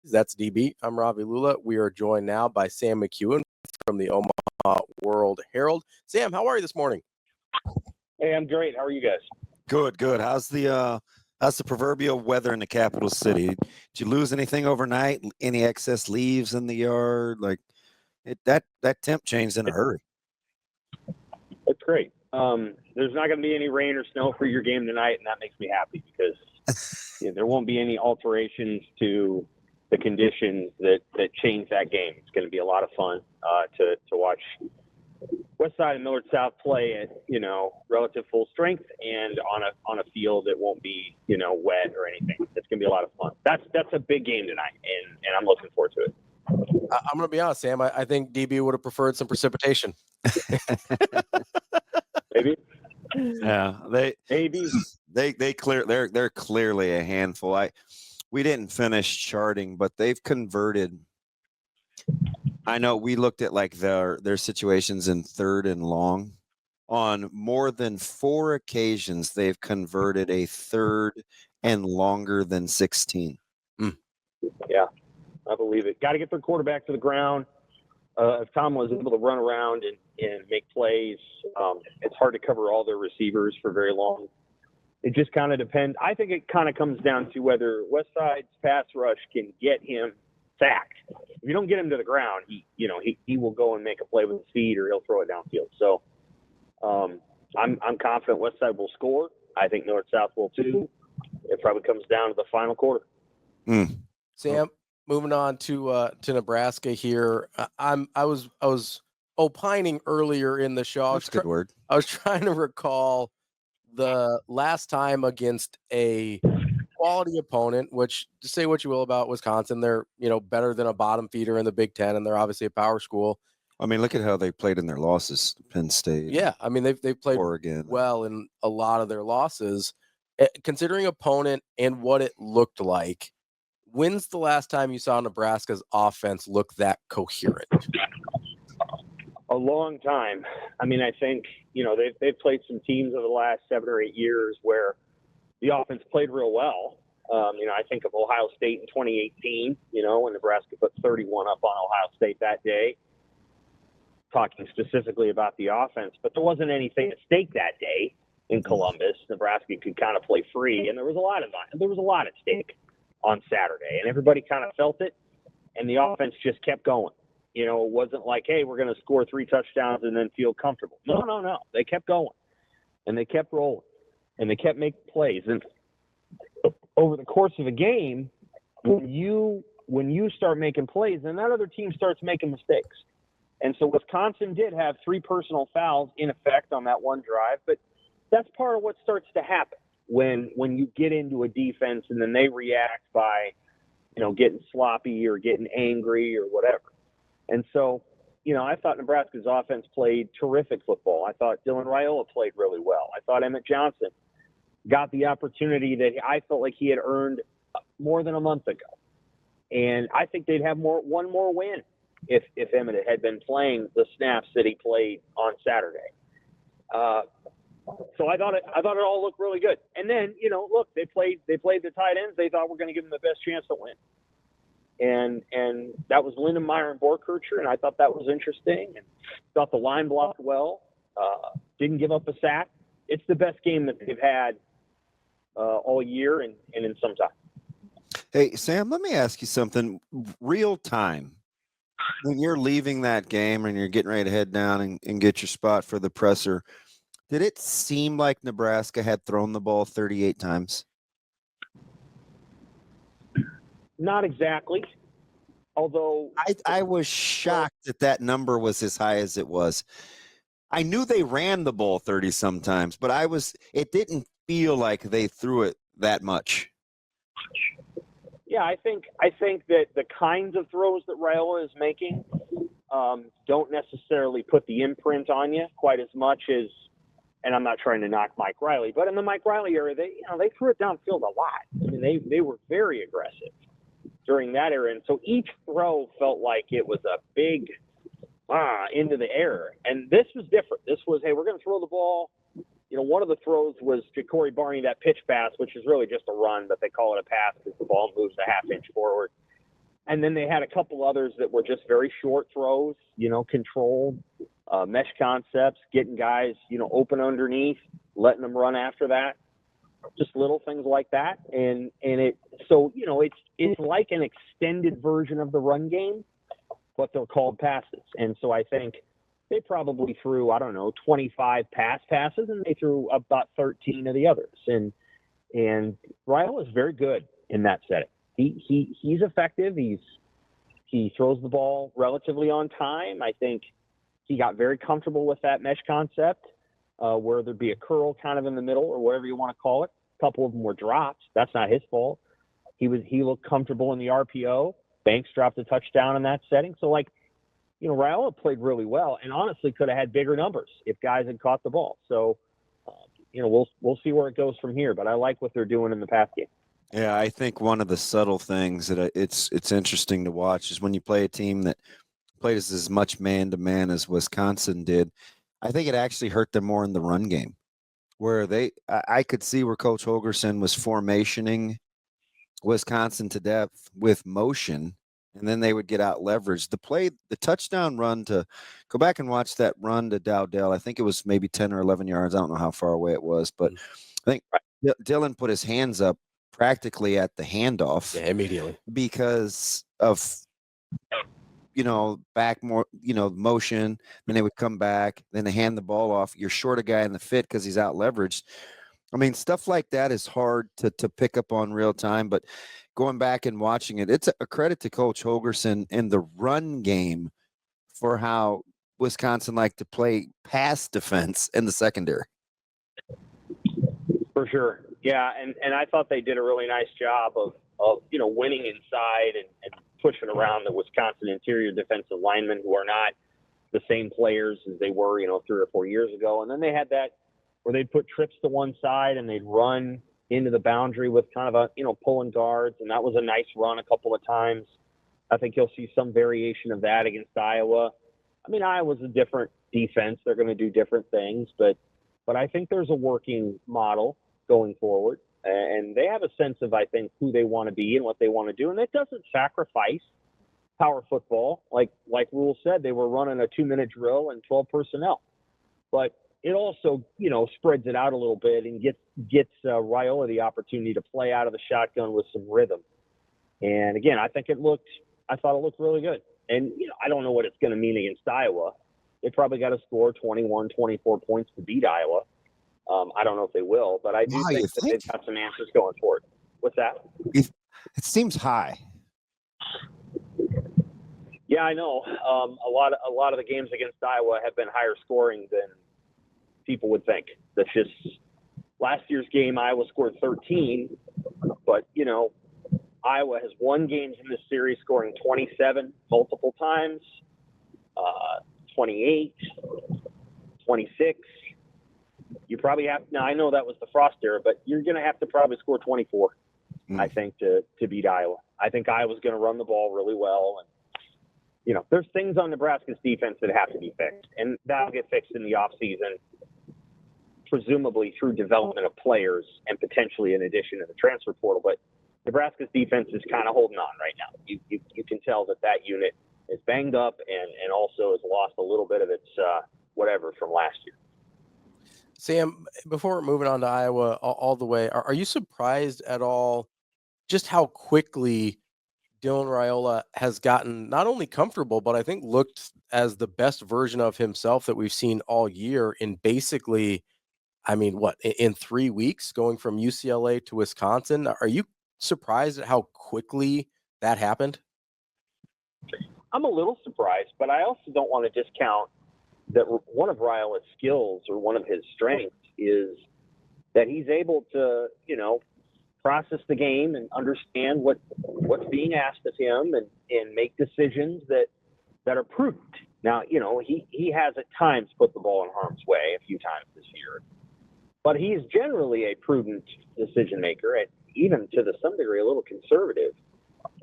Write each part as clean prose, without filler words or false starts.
Wednesdays. That's DB. I'm Ravi Lulla. We are joined now by Sam McKewon from the Omaha World Herald. Sam, how are you this morning? Hey, I'm great. How are you guys? Good. How's the proverbial weather in the capital city? Did you lose anything overnight? Any excess leaves in the yard? That temp changed in a hurry. It's great. There's not going to be any rain or snow for your game tonight, and that makes me happy because there won't be any alterations to the conditions that change that game. It's going to be a lot of fun to watch Westside and Millard South play at relative full strength and on a field that won't be wet or anything. It's going to be a lot of fun. That's a big game tonight, and I'm looking forward to it. I'm going to be honest, Sam. I think DB would have preferred some precipitation. Maybe. Yeah, they're clearly a handful. We didn't finish charting, but they've converted. I know we looked at their situations in third and long. On more than 4 occasions, they've converted a third and longer than 16. Yeah, I believe it. Got to get their quarterback to the ground. If Tom was able to run around and make plays, it's hard to cover all their receivers for very long. It just kind of depends. I think it kind of comes down to whether Westside's pass rush can get him sacked. If you don't get him to the ground, he will go and make a play with his feet or he'll throw it downfield. So I'm confident Westside will score. I think North South will too. It probably comes down to the final quarter. Sam, moving on to Nebraska here. I was opining earlier in the show. That's a good word. I was trying to recall the last time against a quality opponent, which, to say what you will about Wisconsin, they're better than a bottom feeder in the Big Ten, and they're obviously a power school. I mean, look at how they played in their losses. Penn State. Yeah, I mean they've played Oregon well in a lot of their losses. Considering opponent and what it looked like, when's the last time you saw Nebraska's offense look that coherent? A long time. I mean, I think, they've played some teams over the last 7 or 8 years where the offense played real well. I think of Ohio State in 2018, when Nebraska put 31 up on Ohio State that day, talking specifically about the offense. But there wasn't anything at stake that day in Columbus. Nebraska could kind of play free, and there was a lot at stake on Saturday, and everybody kind of felt it, and the offense just kept going. It wasn't like, hey, we're going to score 3 touchdowns and then feel comfortable. No. They kept going, and they kept rolling, and they kept making plays. And over the course of a game, when you start making plays, then that other team starts making mistakes. And so Wisconsin did have 3 personal fouls in effect on that one drive, but that's part of what starts to happen when you get into a defense and then they react by, getting sloppy or getting angry or whatever. And so, I thought Nebraska's offense played terrific football. I thought Dylan Raiola played really well. I thought Emmett Johnson got the opportunity that I felt like he had earned more than a month ago. And I think they'd have one more win if Emmett had been playing the snaps that he played on Saturday. So I thought it all looked really good. And then, look, they played the tight ends. They thought we're going to give them the best chance to win. And that was Lindenmeyer and Borkircher, and I thought that was interesting. And thought the line blocked well. Didn't give up a sack. It's the best game that they've had all year and in some time. Hey, Sam, let me ask you something. Real time, when you're leaving that game and you're getting ready to head down and get your spot for the presser, did it seem like Nebraska had thrown the ball 38 times? Not exactly. Although I was shocked that number was as high as it was. I knew they ran the ball 30 sometimes, but it didn't feel like they threw it that much. Yeah, I think that the kinds of throws that Raiola is making don't necessarily put the imprint on you quite as much as, and I'm not trying to knock Mike Riley, but in the Mike Riley era, they threw it downfield a lot. I mean, they were very aggressive during that era, and so each throw felt like it was a big into the air. And this was different. This was, hey, we're going to throw the ball. One of the throws was Ja'Cory Barney, that pitch pass, which is really just a run, but they call it a pass because the ball moves a half inch forward. And then they had a couple others that were just very short throws, controlled, mesh concepts, getting guys, open underneath, letting them run after that. Just little things like that. And it's like an extended version of the run game, but they're called passes. And so I think they probably threw, 25 passes, and they threw about 13 of the others. And Raiola is very good in that setting. He's effective. He throws the ball relatively on time. I think he got very comfortable with that mesh concept, where there'd be a curl kind of in the middle or whatever you want to call it. A couple of them were drops. That's not his fault. He looked comfortable in the RPO. Banks dropped a touchdown in that setting. So Raiola played really well, and honestly could have had bigger numbers if guys had caught the ball. So, we'll see where it goes from here. But I like what they're doing in the pass game. Yeah, I think one of the subtle things that it's interesting to watch is when you play a team that played as much man-to-man as Wisconsin did, I think it actually hurt them more in the run game, where I could see where Coach Holgorsen was formationing Wisconsin to death with motion, and then they would get out leveraged. The touchdown run to go back and watch that run to Dowdell. I think it was maybe 10 or 11 yards. I don't know how far away it was, but I think Dylan put his hands up practically at the handoff. Yeah, immediately. Because of, back more, motion. Then they would come back. Then they hand the ball off. You're short a guy in the fit because he's out leveraged. I mean, stuff like that is hard to pick up on real time, but going back and watching it, it's a credit to Coach Holgorsen in the run game for how Wisconsin liked to play pass defense in the secondary. For sure. Yeah, and I thought they did a really nice job of winning inside and pushing around the Wisconsin interior defensive linemen, who are not the same players as they were, 3 or 4 years ago. And then they had that where they'd put trips to one side and they'd run into the boundary with kind of a, pulling guards. And that was a nice run a couple of times. I think you'll see some variation of that against Iowa. I mean, Iowa's a different defense. They're going to do different things, but I think there's a working model going forward. And they have a sense of, I think, who they want to be and what they want to do. And it doesn't sacrifice power football. Like Rule said, they were running a 2-minute drill and 12 personnel. But it also, spreads it out a little bit and gets Raiola the opportunity to play out of the shotgun with some rhythm. And again, I thought it looked really good. And, I don't know what it's going to mean against Iowa. They probably got to score 21, 24 points to beat Iowa. I don't know if they will, but I do think that they've got some answers going forward. What's that? It seems high. Yeah, I know. A lot of the games against Iowa have been higher scoring than people would think. That's just last year's game. Iowa scored 13, but Iowa has won games in this series scoring 27 multiple times, 28, 26. You probably have – now, I know that was the Frost era, but you're going to have to probably score 24, I think, to beat Iowa. I think Iowa's going to run the ball really well. And, there's things on Nebraska's defense that have to be fixed, and that'll get fixed in the offseason, presumably through development of players and potentially in addition to the transfer portal. But Nebraska's defense is kind of holding on right now. You can tell that unit is banged up and also has lost a little bit of its whatever from last year. Sam, before we're moving on to Iowa all the way, are you surprised at all just how quickly Dylan Raiola has gotten not only comfortable, but I think looked as the best version of himself that we've seen all year in basically, in 3 weeks, going from UCLA to Wisconsin? Are you surprised at how quickly that happened? I'm a little surprised, but I also don't want to discount that one of Raiola's skills or one of his strengths is that he's able to, process the game and understand what's being asked of him and make decisions that are prudent. Now, he has at times put the ball in harm's way a few times this year, but he's generally a prudent decision maker, and even to some degree a little conservative.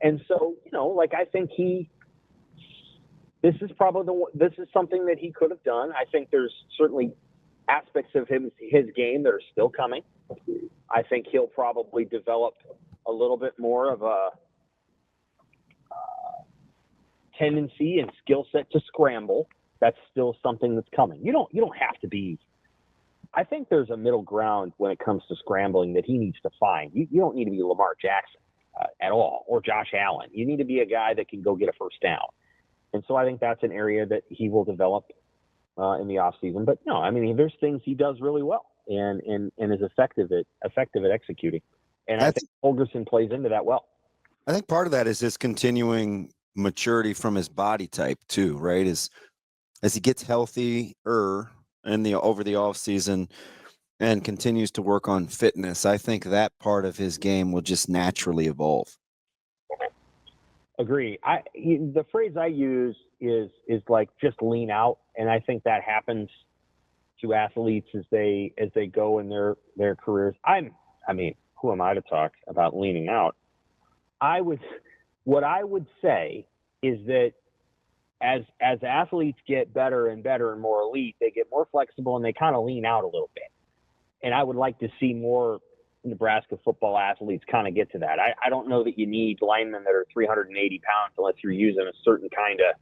And so, I think this is something that he could have done. I think there's certainly aspects of his game that are still coming. I think he'll probably develop a little bit more of tendency and skill set to scramble, that's still something that's coming. You don't have to be. I think there's a middle ground when it comes to scrambling that he needs to find. You don't need to be Lamar Jackson at all, or Josh Allen. You need to be a guy that can go get a first down. And so I think that's an area that he will develop in the offseason. But no, I mean, there's things he does really well and is effective at executing. And I think Holgorsen plays into that well. I think part of that is his continuing maturity from his body type too, right? As he gets healthier over the off season and continues to work on fitness, I think that part of his game will just naturally evolve. Agree. The phrase I use is like just lean out, and I think that happens to athletes as they go in their careers. I mean, who am I to talk about leaning out? What I would say is that as athletes get better and better and more elite, they get more flexible and they kind of lean out a little bit. And I would like to see more Nebraska football athletes kind of get to that. I don't know that you need linemen that are 380 pounds unless you're using a certain kind of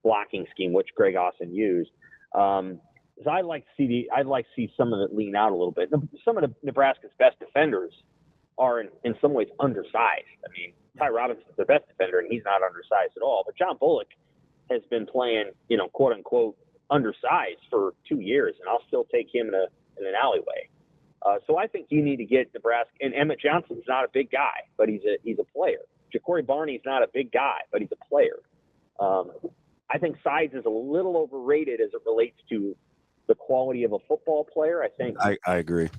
blocking scheme, which Greg Austin used. So I'd like to see some of it lean out a little bit. Some of Nebraska's best defenders are in some ways undersized. I mean, Ty Robinson's their best defender, and he's not undersized at all. But John Bullock has been playing, quote unquote, undersized for 2 years, and I'll still take him in an alleyway. So I think you need to get Nebraska. And Emmett Johnson's not a big guy, but he's a player. Ja'Cory Barney's not a big guy, but he's a player. I think size is a little overrated as it relates to the quality of a football player. I think I agree.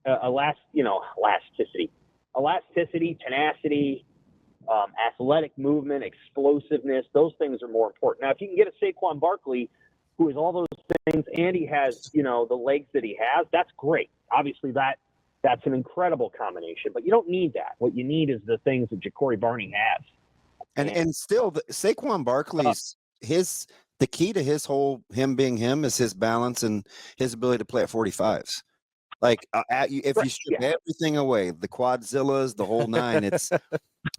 Elasticity, tenacity, athletic movement, explosiveness, those things are more important. Now, if you can get a Saquon Barkley who has all those things and he has, the legs that he has, that's great. Obviously, that's an incredible combination, but you don't need that. What you need is the things that Ja'Cory Barney has. And still, Saquon Barkley's the key to him being him is his balance and his ability to play at 45s. Like if you strip everything away, the quadzillas, the whole nine, it's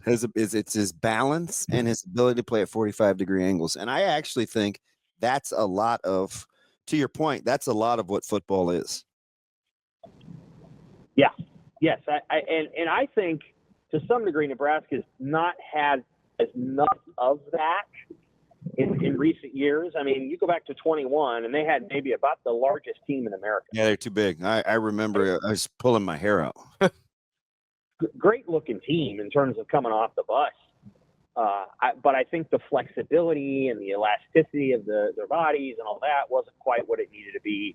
his balance and his ability to play at 45-degree angles. And I actually think that's a lot of, to your point, that's a lot of what football is. Yeah. Yes. I think to some degree Nebraska's not had as much of that in recent years. I mean, you go back to 21 and they had maybe about the largest team in America. Yeah, they're too big. I remember I was pulling my hair out. Great looking team in terms of coming off the bus. But I think the flexibility and the elasticity of their bodies and all that wasn't quite what it needed to be.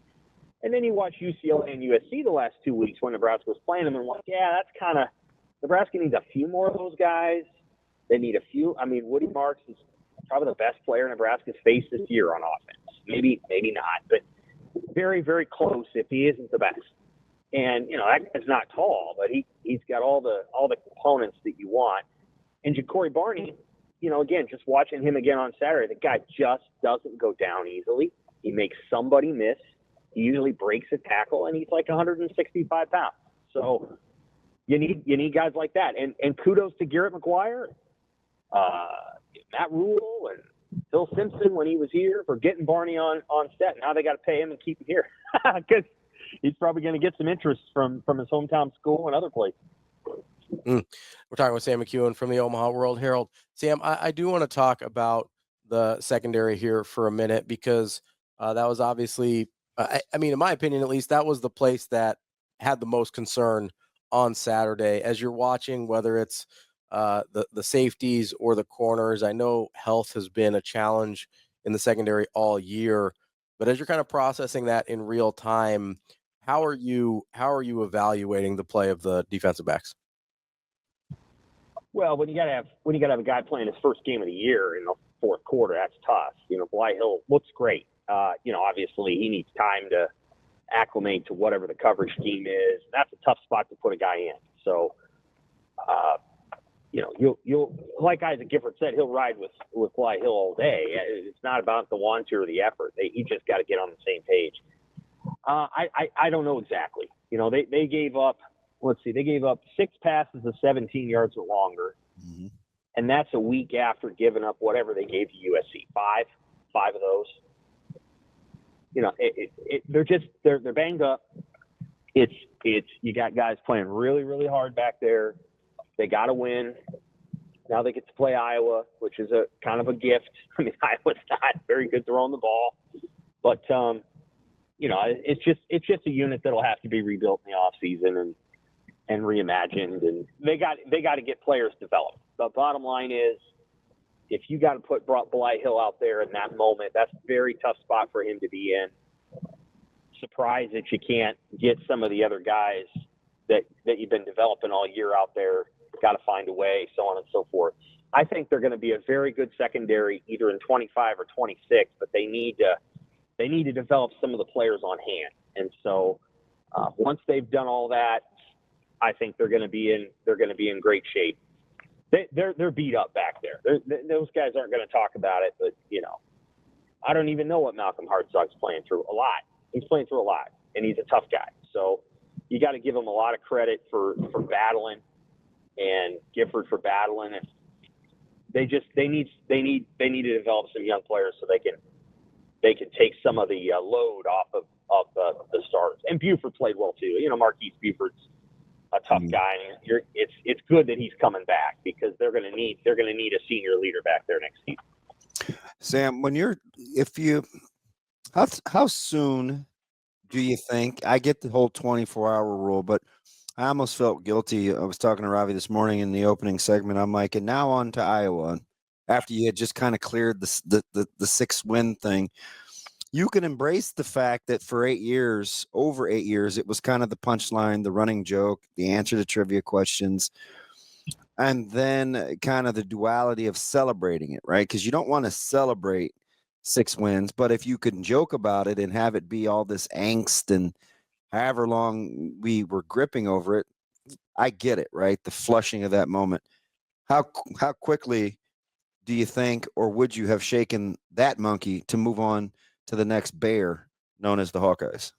And then you watch UCLA and USC the last 2 weeks when Nebraska was playing them and like, yeah, that's kind of – Nebraska needs a few more of those guys. They need a few – I mean, Woody Marks is probably the best player Nebraska's faced this year on offense. Maybe not, but very, very close if he isn't the best. And, that guy's not tall, but he's got all the components that you want. And Ja'Cory Barney, again, just watching him again on Saturday, the guy just doesn't go down easily. He makes somebody miss. He usually breaks a tackle, and he's like 165 pounds. So you need guys like that. And kudos to Garrett McGuire, Matt Rule, and Phil Simpson when he was here for getting Barney on set. Now they got to pay him and keep him here because he's probably going to get some interest from his hometown school and other places. We're talking with Sam McKewon from the Omaha World Herald. Sam, I do want to talk about the secondary here for a minute because that was obviously, I mean, in my opinion, at least, that was the place that had the most concern on Saturday. As you're watching, whether it's the safeties or the corners, I know health has been a challenge in the secondary all year, but as you're kind of processing that in real time, how are you evaluating the play of the defensive backs? Well, when you gotta have a guy playing his first game of the year in the fourth quarter, that's tough. Bly Hill looks great. Obviously he needs time to acclimate to whatever the coverage scheme is. That's a tough spot to put a guy in. So, you'll like Isaac Gifford said, he'll ride with Bly Hill all day. It's not about the want to or the effort. He just got to get on the same page. I don't know exactly. They gave up. Let's see, they gave up 6 passes of 17 yards or longer. Mm-hmm. And that's a week after giving up whatever they gave to USC, five of those. They're banged up. It's you got guys playing really, really hard back there. They got to win. Now they get to play Iowa, which is a kind of a gift. I mean, Iowa's not very good throwing the ball, but it's just a unit that'll have to be rebuilt in the offseason and reimagined, and they got to get players developed. The bottom line is, if you got to put Bly Hill out there in that moment, that's a very tough spot for him to be in. Surprised that you can't get some of the other guys that you've been developing all year out there. Got to find a way, so on and so forth. I think they're going to be a very good secondary either in 25 or 26, but they need to develop some of the players on hand. And so once they've done all that, I think they're going to be in great shape. They're beat up back there. Those guys aren't going to talk about it, but I don't even know what Malcolm Hartzog's playing through. A lot. He's playing through a lot, and he's a tough guy. So you got to give him a lot of credit for battling, and Gifford for battling. And they need to develop some young players so they can take some of the load off of the starters. And Buford played well too. Marquise Buford's a tough guy, and it's good that he's coming back, because they're going to need a senior leader back there next season. Sam, how soon do you think? I get the whole 24-hour rule, but I almost felt guilty. I was talking to Ravi this morning in the opening segment. I'm like, and now on to Iowa. After you had just kind of cleared the 6-win thing, you can embrace the fact that for over 8 years, it was kind of the punchline, the running joke, the answer to trivia questions, and then kind of the duality of celebrating it, right? Because you don't want to celebrate 6 wins, but if you can joke about it and have it be all this angst and however long we were gripping over it, I get it, right? The flushing of that moment. How quickly do you think, or would you have shaken that monkey to move on to the next bear known as the Hawkeyes?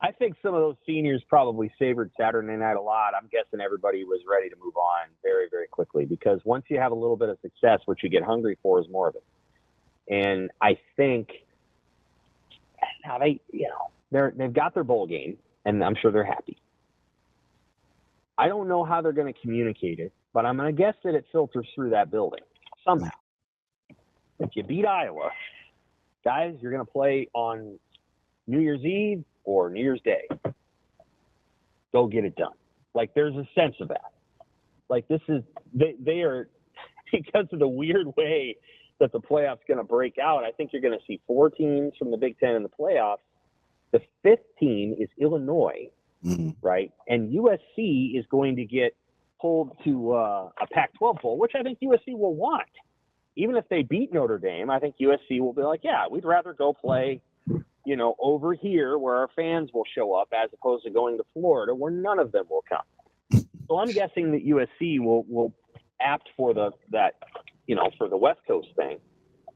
I think some of those seniors probably savored Saturday night a lot. I'm guessing everybody was ready to move on very, very quickly, because once you have a little bit of success, what you get hungry for is more of it. And I think now they've got their bowl game, and I'm sure they're happy. I don't know how they're going to communicate it, but I'm going to guess that it filters through that building somehow. If you beat Iowa, guys, you're going to play on New Year's Eve or New Year's Day. Go get it done. Like, there's a sense of that. Like, this is they are, because of the weird way that the playoffs going to break out, I think you're going to see 4 teams from the Big Ten in the playoffs. The 5th team is Illinois, right? And USC is going to get pulled to a Pac-12 bowl, which I think USC will want. Even if they beat Notre Dame, I think USC will be like, yeah, we'd rather go play, over here where our fans will show up, as opposed to going to Florida where none of them will come. So I'm guessing that USC will apt for the West Coast thing,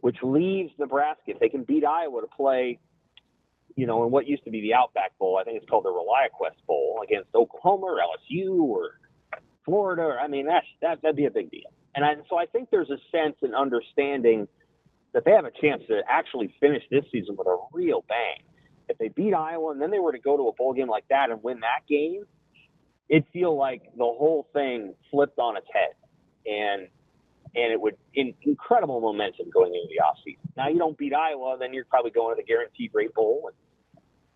which leaves Nebraska, if they can beat Iowa, to play, in what used to be the Outback Bowl. I think it's called the ReliaQuest Bowl, against Oklahoma or LSU or Florida. I mean, that'd be a big deal. So I think there's a sense and understanding that they have a chance to actually finish this season with a real bang. If they beat Iowa and then they were to go to a bowl game like that and win that game, it'd feel like the whole thing flipped on its head. And it would incredible momentum going into the offseason. Now, you don't beat Iowa, then you're probably going to the Guaranteed Rate Bowl,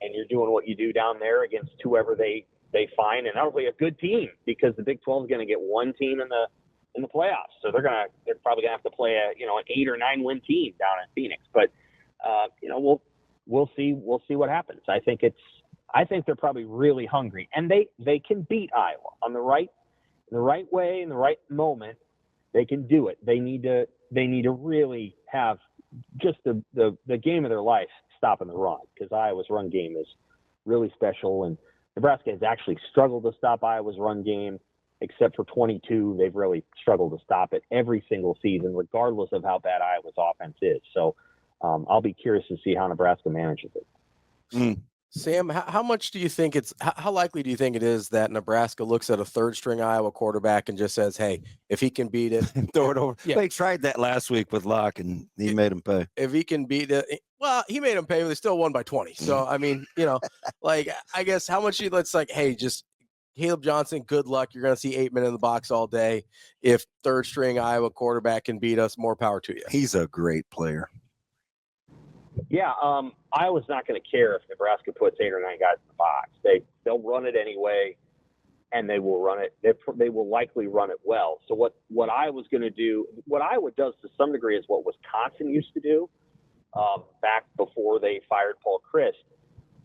and you're doing what you do down there against whoever they find, and probably a good team, because the Big 12 is going to get one team in the playoffs. So they're probably going to have to play an 8 or 9 win team down in Phoenix. But we'll see what happens. I think they're probably really hungry, and they can beat Iowa in the right way, in the right moment. They can do it. They need to really have just the game of their life stopping the run, because Iowa's run game is really special, and Nebraska has actually struggled to stop Iowa's run game. Except for 22, they've really struggled to stop it every single season, regardless of how bad Iowa's offense is. So I'll be curious to see how Nebraska manages it. Sam, how much do you think how likely do you think it is that Nebraska looks at a third string Iowa quarterback and just says, hey, if he can beat it, throw it over? Yeah. They tried that last week with Locke, and he made him pay. If he can beat it, well, he made him pay, but they still won by 20. So, I mean, like, I guess how much let's like, hey, just Caleb Johnson, good luck. You're going to see 8 men in the box all day. If third string Iowa quarterback can beat us, more power to you. He's a great player. Yeah, Iowa's not going to care if Nebraska puts 8 or 9 guys in the box. They'll run it anyway, and they will run it. They will likely run it well. So what Iowa's going to do, what Iowa does to some degree, is what Wisconsin used to do back before they fired Paul Chryst,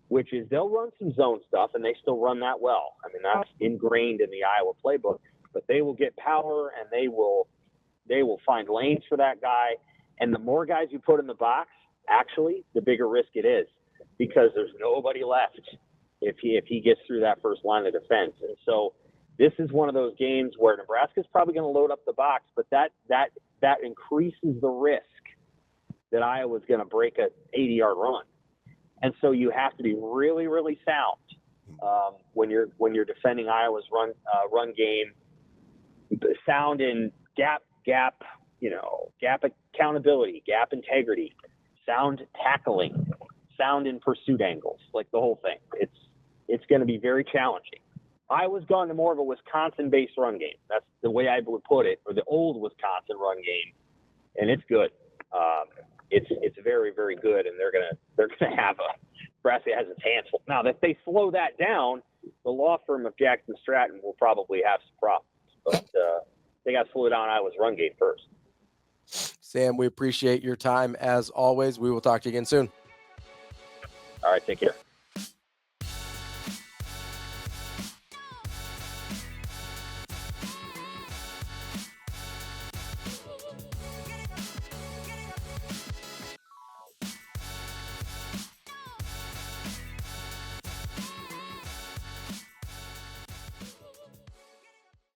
which is they'll run some zone stuff, and they still run that well. I mean, that's ingrained in the Iowa playbook. But they will get power, and they will find lanes for that guy. And the more guys you put in the box, actually, the bigger risk it is, because there's nobody left if he gets through that first line of defense. And so this is one of those games where Nebraska's probably going to load up the box, but that increases the risk that Iowa's going to break a 80-yard run. And so you have to be really, really sound when you're defending Iowa's run game. Sound in gap accountability, gap integrity, sound tackling, sound in pursuit angles, like the whole thing. It's going to be very challenging. Iowa's gone to more of a Wisconsin-based run game. That's the way I would put it, or the old Wisconsin run game, and it's good. It's very, very good, and they're gonna have Nebraska has its hands full. Now, if they slow that down, the law firm of Jackson Stratton will probably have some problems, but they got to slow down Iowa's run game first. Sam, we appreciate your time as always. We will talk to you again soon. All right, take care.